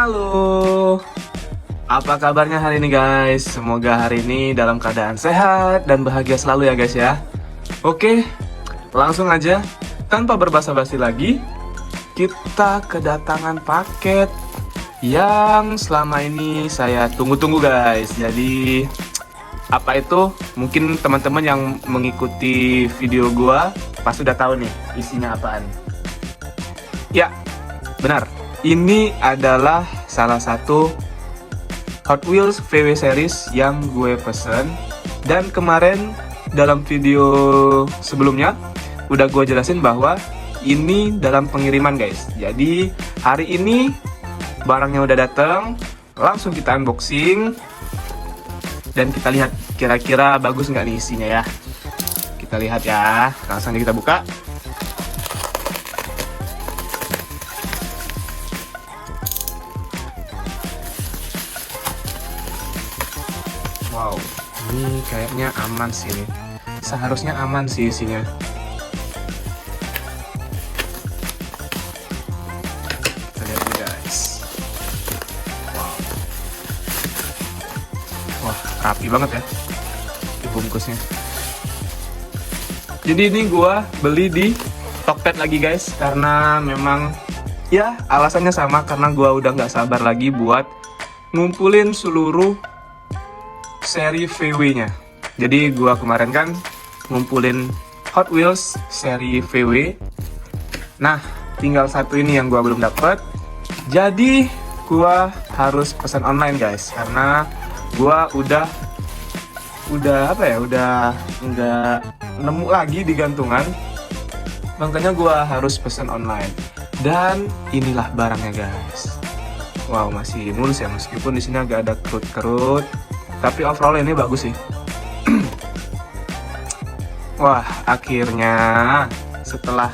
Halo, apa kabarnya hari ini guys? Semoga hari ini dalam keadaan sehat dan bahagia selalu ya guys ya. Oke, langsung aja tanpa berbasa-basi lagi, kita kedatangan paket yang selama ini saya tunggu-tunggu guys. Jadi apa itu? Mungkin teman-teman yang mengikuti video gua pasti udah tahu nih isinya apaan. Ya, benar. Ini adalah salah satu Hot Wheels VW series yang gue pesen. Dan kemarin dalam video sebelumnya udah gue jelasin bahwa ini dalam pengiriman guys. Jadi hari ini barangnya udah datang, langsung kita unboxing dan kita lihat kira-kira bagus nggak nih isinya ya. Kita lihat ya, langsung kita buka. Wow, ini kayaknya aman sih nih. Seharusnya aman sih isinya. Kita lihat nih guys. Wow. Wah, rapi banget ya dibungkusnya. Jadi ini gua beli di Tokped lagi guys, karena memang ya alasannya sama, karena gua udah nggak sabar lagi buat ngumpulin seluruh seri VW-nya. Jadi gua kemarin kan ngumpulin Hot Wheels seri VW. Nah, tinggal satu ini yang gua belum dapet. Jadi gua harus pesan online guys, karena gua udah apa ya? Udah nggak nemu lagi di gantungan. Makanya gua harus pesan online. Dan inilah barangnya guys. Wow, masih mulus ya, meskipun di sini agak ada kerut-kerut. Tapi overall ini bagus sih. Wah, akhirnya setelah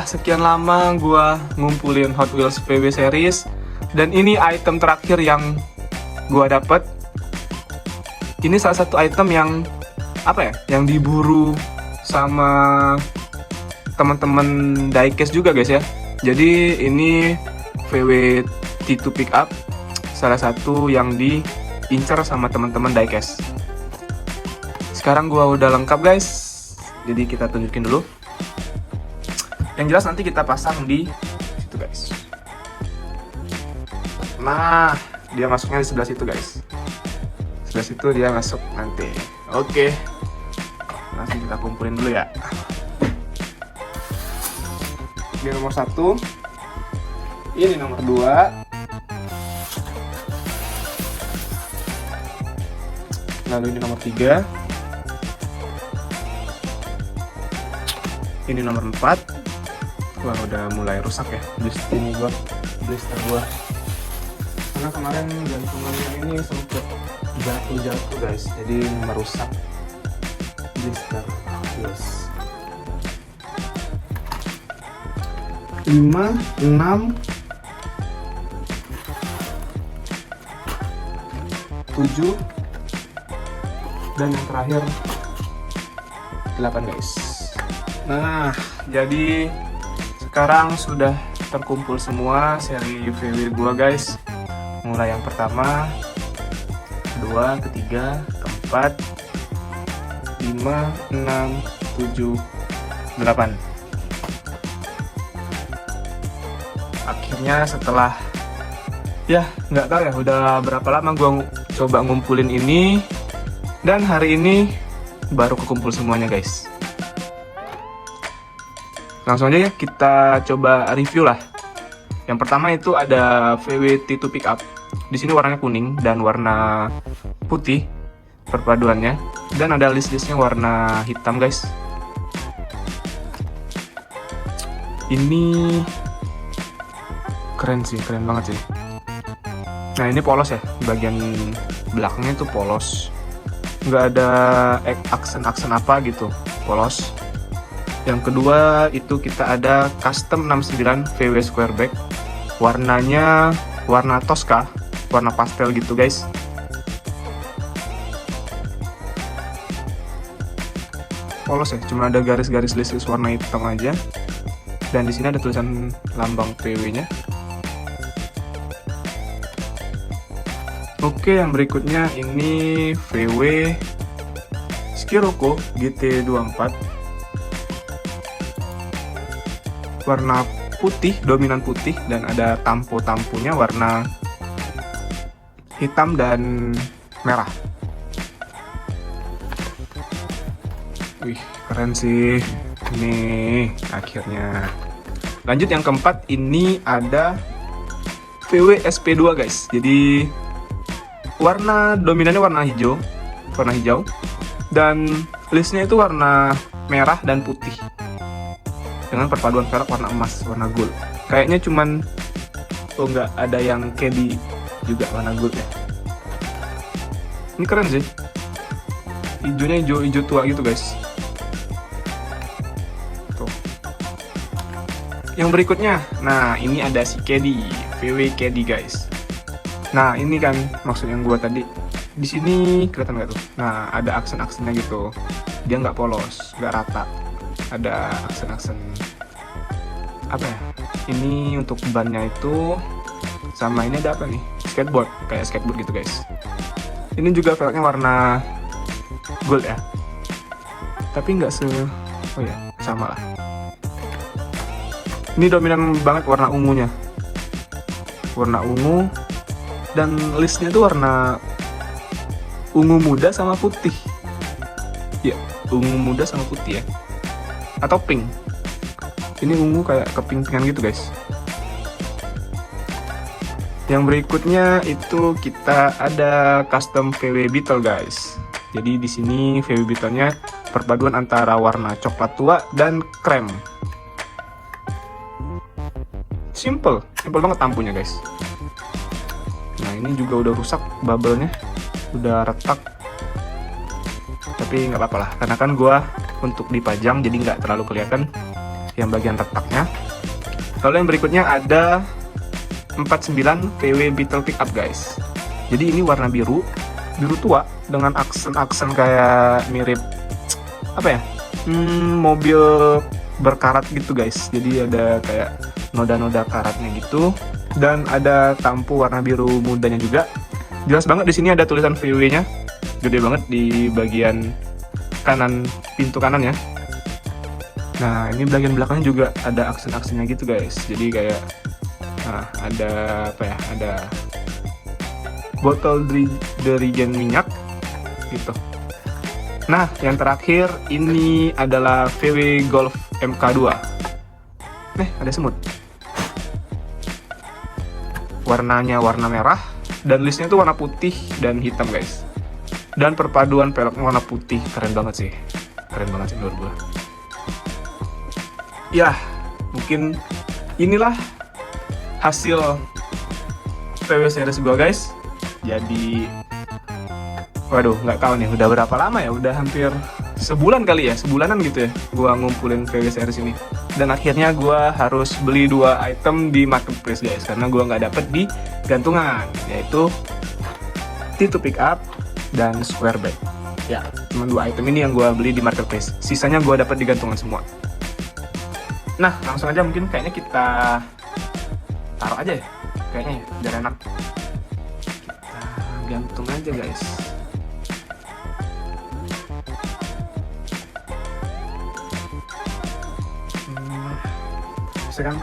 sekian lama gua ngumpulin Hot Wheels VW series, dan ini item terakhir yang gua dapet. Ini salah satu item yang apa ya? Yang diburu sama teman-teman diecast juga guys ya. Jadi ini VW T2 Pickup, salah satu yang diincar sama teman-teman diecast. Sekarang gua udah lengkap guys, jadi kita tunjukin dulu. Yang jelas nanti kita pasang di situ guys. Nah, dia masuknya di sebelah situ guys. Sebelah situ dia masuk nanti. Oke, langsung kita kumpulin dulu ya. Ini nomor 1, ini nomor 2. Lalu ini nomor 3. Ini nomor 4. Wah, udah mulai rusak ya blister gua. Karena kemarin gantungannya ini sempet jatuh guys, jadi merusak blister. Yes. 5, 6, 7, dan yang terakhir 8 guys. Nah, jadi sekarang sudah terkumpul semua seri VW gua guys. Mulai yang pertama, kedua, ketiga, keempat, 5, 6, 7, 8. Akhirnya setelah ya nggak tahu ya udah berapa lama gua coba ngumpulin ini, dan hari ini baru kekumpul semuanya guys. Langsung aja ya kita coba review lah. Yang pertama itu ada VW T2 Pickup. Di sini warnanya kuning dan warna putih perpaduannya, dan ada list-listnya warna hitam guys. Ini keren sih, keren banget sih. Nah, ini polos ya, bagian belakangnya itu polos, nggak ada aksen-aksen apa gitu, polos. Yang kedua itu kita ada custom 69 VW Squareback, warnanya warna Tosca, warna pastel gitu guys. Polos ya, cuma ada garis-garis list warna hitam aja. Dan di sini ada tulisan lambang VW-nya. Oke, yang berikutnya ini VW Scirocco GT24 warna putih, dominan putih, dan ada tampo-tampunya warna hitam dan merah. Wih, keren sih. Ini akhirnya. Lanjut yang keempat, ini ada VW SP2 guys. Jadi warna dominannya warna hijau, dan listnya itu warna merah dan putih dengan perpaduan velg warna emas, warna gold. Kayaknya cuman nggak ada yang caddy juga warna gold ya. Ini keren sih. Hijaunya hijau tua gitu guys. Tuh. Yang berikutnya, nah ini ada si caddy, VW caddy guys. Nah ini kan maksud yang gua tadi. Di sini kelihatan nggak tuh? Nah ada aksen-aksennya gitu. Dia nggak polos, nggak rata. Ada aksen-aksen apa ya? Ini untuk bannya itu, sama ini ada apa nih? Skateboard, kayak skateboard gitu guys. Ini juga velgnya warna gold ya. Tapi nggak oh ya, sama lah. Ini dominan banget warna ungunya. Warna ungu, dan listnya tuh warna ungu muda sama putih. Ya, ungu muda sama putih ya. Atau pink. Ini ungu kayak kepink-pinkan gitu guys. Yang berikutnya itu kita ada custom VW Beetle guys. Jadi di sini VW Beetle-nya perpaduan antara warna coklat tua dan krem. Simple banget tampunya guys. Nah ini juga udah rusak bubble-nya, udah retak. Tapi nggak apa-apa lah, karena kan gua untuk dipajang jadi nggak terlalu kelihatan yang bagian retaknya. Lalu yang berikutnya ada 49 VW Beetle Pickup guys. Jadi ini warna biru tua dengan aksen-aksen kayak mirip apa ya? Mobil berkarat gitu guys. Jadi ada kayak noda-noda karatnya gitu, dan ada tampu warna biru mudanya juga. Jelas banget di sini ada tulisan VW-nya, gede banget di bagian kanan, pintu kanan ya. Nah ini bagian belakangnya juga ada aksen-aksennya gitu guys. Jadi kayak ada apa ya? Ada botol dirigen minyak gitu. Nah yang terakhir ini adalah VW Golf MK2. Ada semut. Warnanya warna merah, dan listnya itu warna putih dan hitam guys. Dan perpaduan velgnya warna putih, keren banget sih menurut gue. Ya mungkin inilah hasil VW series gue guys. Jadi waduh, nggak tahu nih udah berapa lama ya, udah hampir sebulan kali ya, sebulanan gitu ya gua ngumpulin VW series ini. Dan akhirnya gua harus beli 2 item di marketplace guys, karena gua nggak dapet di gantungan, yaitu T2 Pickup dan Square Bag. Ya, cuma 2 item ini yang gua beli di marketplace, sisanya gua dapet di gantungan semua. Nah langsung aja, mungkin kayaknya kita taruh aja ya, kayaknya ya, biar enak. Kita gantung aja guys. Bisa kan?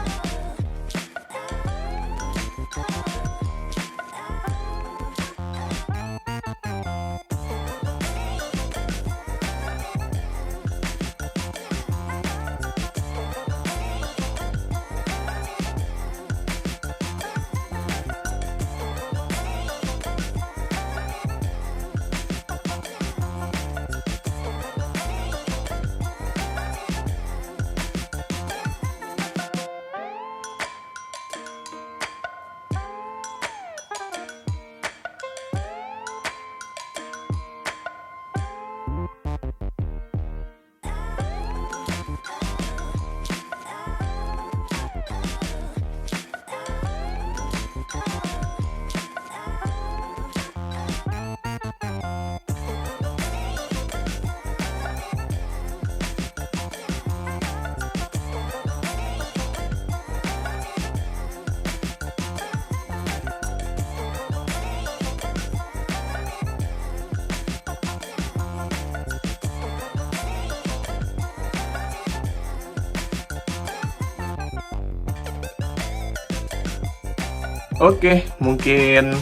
Oke, mungkin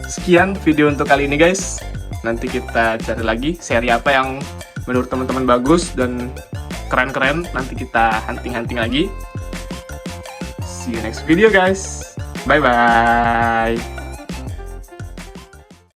sekian video untuk kali ini guys. Nanti kita cari lagi seri apa yang menurut teman-teman bagus dan keren-keren. Nanti kita hunting-hunting lagi. See you next video guys. Bye-bye.